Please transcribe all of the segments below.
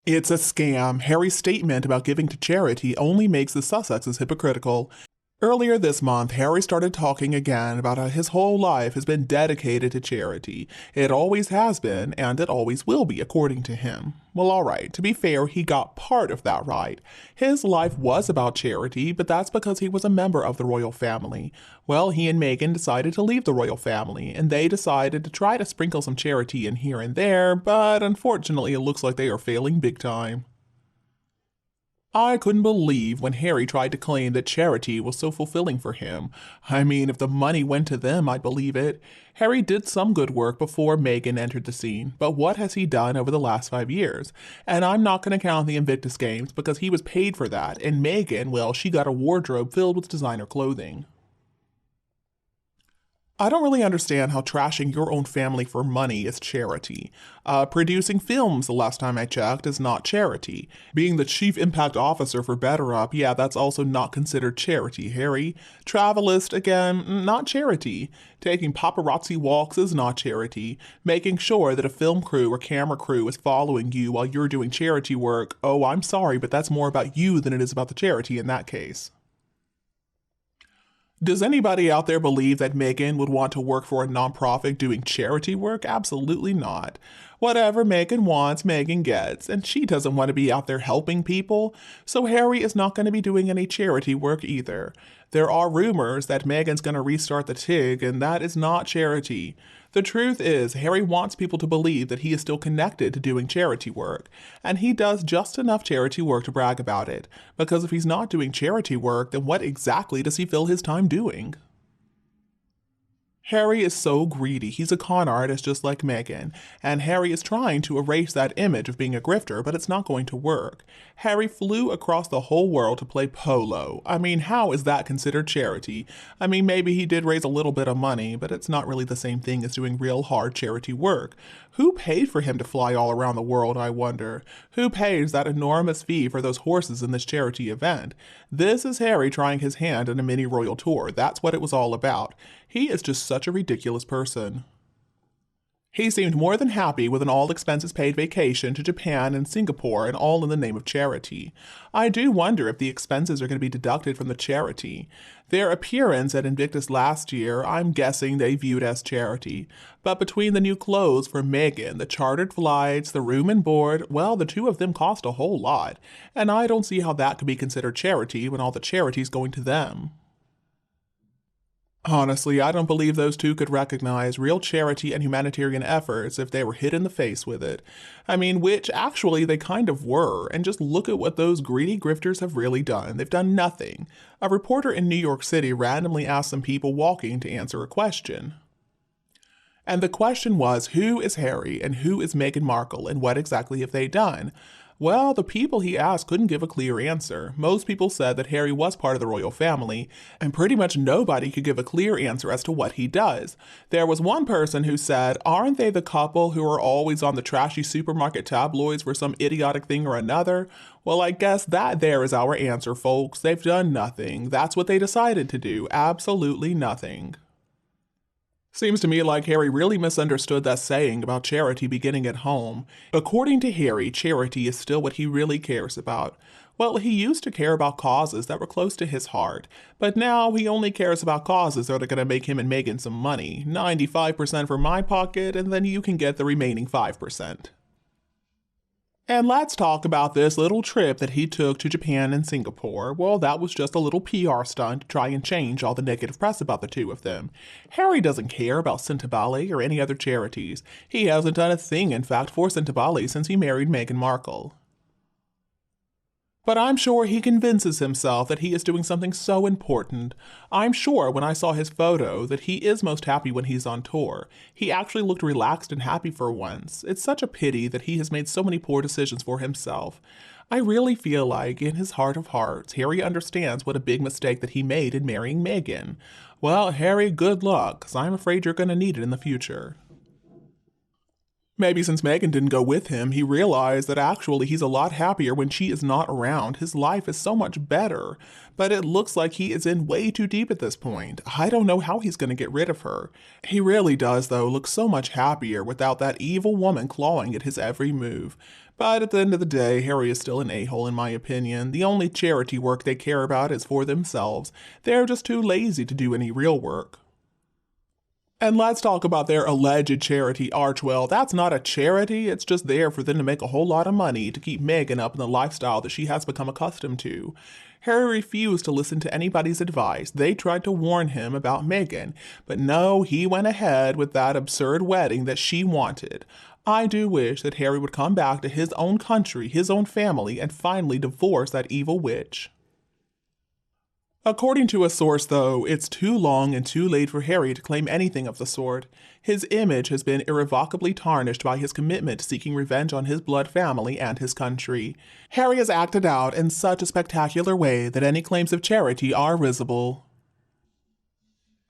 It's a scam. Harry's statement about giving to charity only makes the Sussexes hypocritical. Earlier this month, Harry started talking again about how his whole life has been dedicated to charity. It always has been, and it always will be, according to him. Well, alright, to be fair, he got part of that right. His life was about charity, but that's because he was a member of the royal family. Well, he and Meghan decided to leave the royal family, and they decided to try to sprinkle some charity in here and there, but unfortunately it looks like they are failing big time. I couldn't believe when Harry tried to claim that charity was so fulfilling for him. I mean, if the money went to them, I'd believe it. Harry did some good work before Meghan entered the scene, but what has he done over the last 5 years? And I'm not going to count the Invictus Games because he was paid for that, and Meghan, well, she got a wardrobe filled with designer clothing. I don't really understand how trashing your own family for money is charity. Producing films, the last time I checked, is not charity. Being the chief impact officer for BetterUp, yeah, that's also not considered charity, Harry. Travelist, again, not charity. Taking paparazzi walks is not charity. Making sure that a film crew or camera crew is following you while you're doing charity work, oh, I'm sorry, but that's more about you than it is about the charity in that case. Does anybody out there believe that Meghan would want to work for a nonprofit doing charity work? Absolutely not. Whatever Meghan wants, Meghan gets, and she doesn't want to be out there helping people, so Harry is not going to be doing any charity work either. There are rumors that Meghan's going to restart the TIG, and that is not charity. The truth is, Harry wants people to believe that he is still connected to doing charity work, and he does just enough charity work to brag about it, because if he's not doing charity work, then what exactly does he fill his time doing? Harry is so greedy. He's a con artist just like Meghan, and Harry is trying to erase that image of being a grifter, but it's not going to work. Harry flew across the whole world to play polo. I mean, how is that considered charity? I mean, maybe he did raise a little bit of money, but it's not really the same thing as doing real hard charity work. Who paid for him to fly all around the world, I wonder? Who pays that enormous fee for those horses in this charity event? This is Harry trying his hand in a mini royal tour. That's what it was all about. He is just such a ridiculous person. He seemed more than happy with an all-expenses-paid vacation to Japan and Singapore, and all in the name of charity. I do wonder if the expenses are going to be deducted from the charity. Their appearance at Invictus last year, I'm guessing they viewed as charity. But between the new clothes for Meghan, the chartered flights, the room and board, well, the two of them cost a whole lot. And I don't see how that could be considered charity when all the charity's going to them. Honestly, I don't believe those two could recognize real charity and humanitarian efforts if they were hit in the face with it. I mean, which actually they kind of were, and just look at what those greedy grifters have really done. They've done nothing. A reporter in New York City randomly asked some people walking to answer a question. And the question was, who is Harry and who is Meghan Markle and what exactly have they done? Well, the people he asked couldn't give a clear answer. Most people said that Harry was part of the royal family, and pretty much nobody could give a clear answer as to what he does. There was one person who said, aren't they the couple who are always on the trashy supermarket tabloids for some idiotic thing or another? Well, I guess that there is our answer, folks. They've done nothing. That's what they decided to do. Absolutely nothing. Seems to me like Harry really misunderstood that saying about charity beginning at home. According to Harry, charity is still what he really cares about. Well, he used to care about causes that were close to his heart, but now he only cares about causes that are going to make him and Meghan some money. 95% for my pocket, and then you can get the remaining 5%. And let's talk about this little trip that he took to Japan and Singapore. Well, that was just a little PR stunt to try and change all the negative press about the two of them. Harry doesn't care about Centabale or any other charities. He hasn't done a thing, in fact, for Centabale since he married Meghan Markle. But I'm sure he convinces himself that he is doing something so important. I'm sure when I saw his photo that he is most happy when he's on tour. He actually looked relaxed and happy for once. It's such a pity that he has made so many poor decisions for himself. I really feel like, in his heart of hearts, Harry understands what a big mistake that he made in marrying Meghan. Well, Harry, good luck, 'cause I'm afraid you're going to need it in the future. Maybe since Meghan didn't go with him, he realized that actually he's a lot happier when she is not around. His life is so much better. But it looks like he is in way too deep at this point. I don't know how he's going to get rid of her. He really does, though, look so much happier without that evil woman clawing at his every move. But at the end of the day, Harry is still an a-hole in my opinion. The only charity work they care about is for themselves. They're just too lazy to do any real work. And let's talk about their alleged charity, R12. That's not a charity, it's just there for them to make a whole lot of money to keep Meghan up in the lifestyle that she has become accustomed to. Harry refused to listen to anybody's advice. They tried to warn him about Meghan, but no, he went ahead with that absurd wedding that she wanted. I do wish that Harry would come back to his own country, his own family, and finally divorce that evil witch. According to a source, though, it's too long and too late for Harry to claim anything of the sort. His image has been irrevocably tarnished by his commitment to seeking revenge on his blood family and his country. Harry has acted out in such a spectacular way that any claims of charity are risible.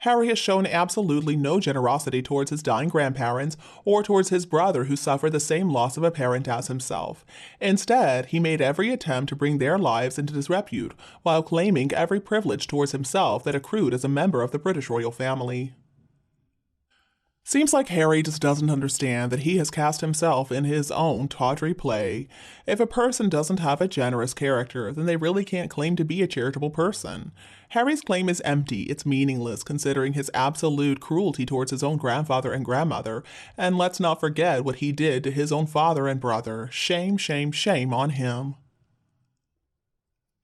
Harry has shown absolutely no generosity towards his dying grandparents or towards his brother who suffered the same loss of a parent as himself. Instead, he made every attempt to bring their lives into disrepute while claiming every privilege towards himself that accrued as a member of the British royal family. Seems like Harry just doesn't understand that he has cast himself in his own tawdry play. If a person doesn't have a generous character, then they really can't claim to be a charitable person. Harry's claim is empty, it's meaningless, considering his absolute cruelty towards his own grandfather and grandmother, and let's not forget what he did to his own father and brother. Shame, shame, shame on him.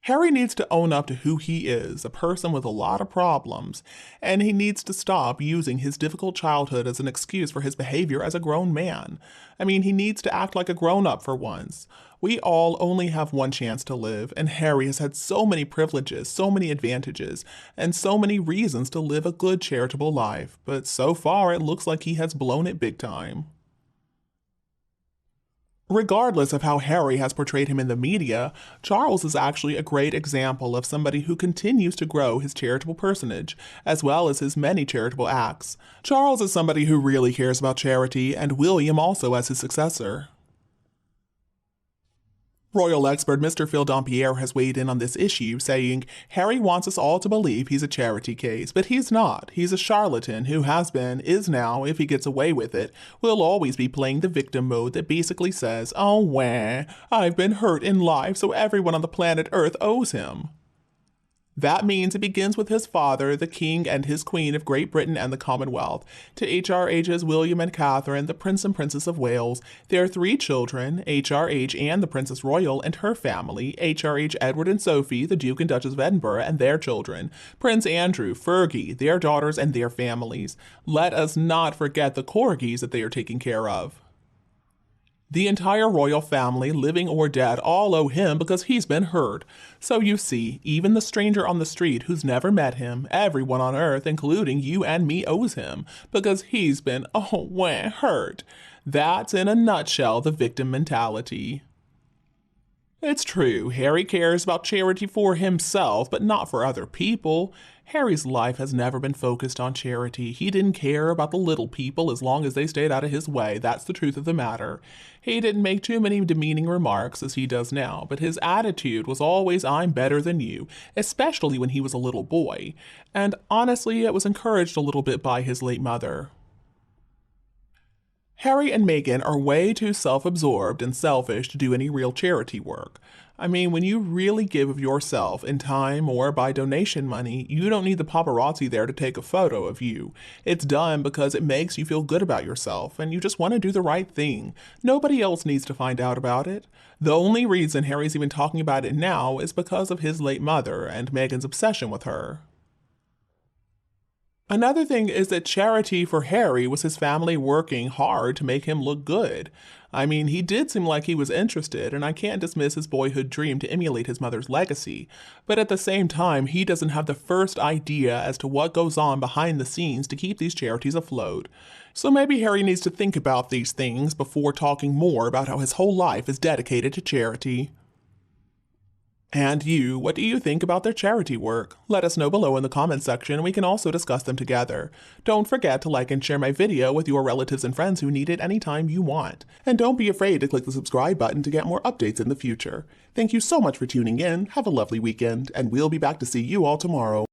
Harry needs to own up to who he is, a person with a lot of problems, and he needs to stop using his difficult childhood as an excuse for his behavior as a grown man. I mean, he needs to act like a grown-up for once. We all only have one chance to live, and Harry has had so many privileges, so many advantages, and so many reasons to live a good charitable life, but so far it looks like he has blown it big time. Regardless of how Harry has portrayed him in the media, Charles is actually a great example of somebody who continues to grow his charitable personage, as well as his many charitable acts. Charles is somebody who really cares about charity, and William also as his successor. Royal expert Mr. Phil Dampierre has weighed in on this issue, saying, Harry wants us all to believe he's a charity case, but he's not. He's a charlatan who has been, is now, if he gets away with it, will always be playing the victim mode that basically says, oh wah, I've been hurt in life, so everyone on the planet Earth owes him. That means it begins with his father, the King and his Queen of Great Britain and the Commonwealth, to HRH's William and Catherine, the Prince and Princess of Wales, their 3 children, HRH and the Princess Royal and her family, HRH Edward and Sophie, the Duke and Duchess of Edinburgh and their children, Prince Andrew, Fergie, their daughters and their families. Let us not forget the Corgis that they are taking care of. The entire royal family, living or dead, all owe him because he's been hurt. So you see, even the stranger on the street who's never met him, everyone on earth, including you and me, owes him because he's been, hurt. That's in a nutshell the victim mentality. It's true, Harry cares about charity for himself, but not for other people. Harry's life has never been focused on charity. He didn't care about the little people as long as they stayed out of his way. That's the truth of the matter. He didn't make too many demeaning remarks as he does now, but his attitude was always, I'm better than you, especially when he was a little boy. And honestly, it was encouraged a little bit by his late mother. Harry and Meghan are way too self-absorbed and selfish to do any real charity work. I mean, when you really give of yourself in time or by donation money, you don't need the paparazzi there to take a photo of you. It's done because it makes you feel good about yourself and you just want to do the right thing. Nobody else needs to find out about it. The only reason Harry's even talking about it now is because of his late mother and Meghan's obsession with her. Another thing is that charity for Harry was his family working hard to make him look good. I mean, he did seem like he was interested, and I can't dismiss his boyhood dream to emulate his mother's legacy. But at the same time, he doesn't have the first idea as to what goes on behind the scenes to keep these charities afloat. So maybe Harry needs to think about these things before talking more about how his whole life is dedicated to charity. And you, what do you think about their charity work? Let us know below in the comments section and we can also discuss them together. Don't forget to like and share my video with your relatives and friends who need it anytime you want. And don't be afraid to click the subscribe button to get more updates in the future. Thank you so much for tuning in, have a lovely weekend, and we'll be back to see you all tomorrow.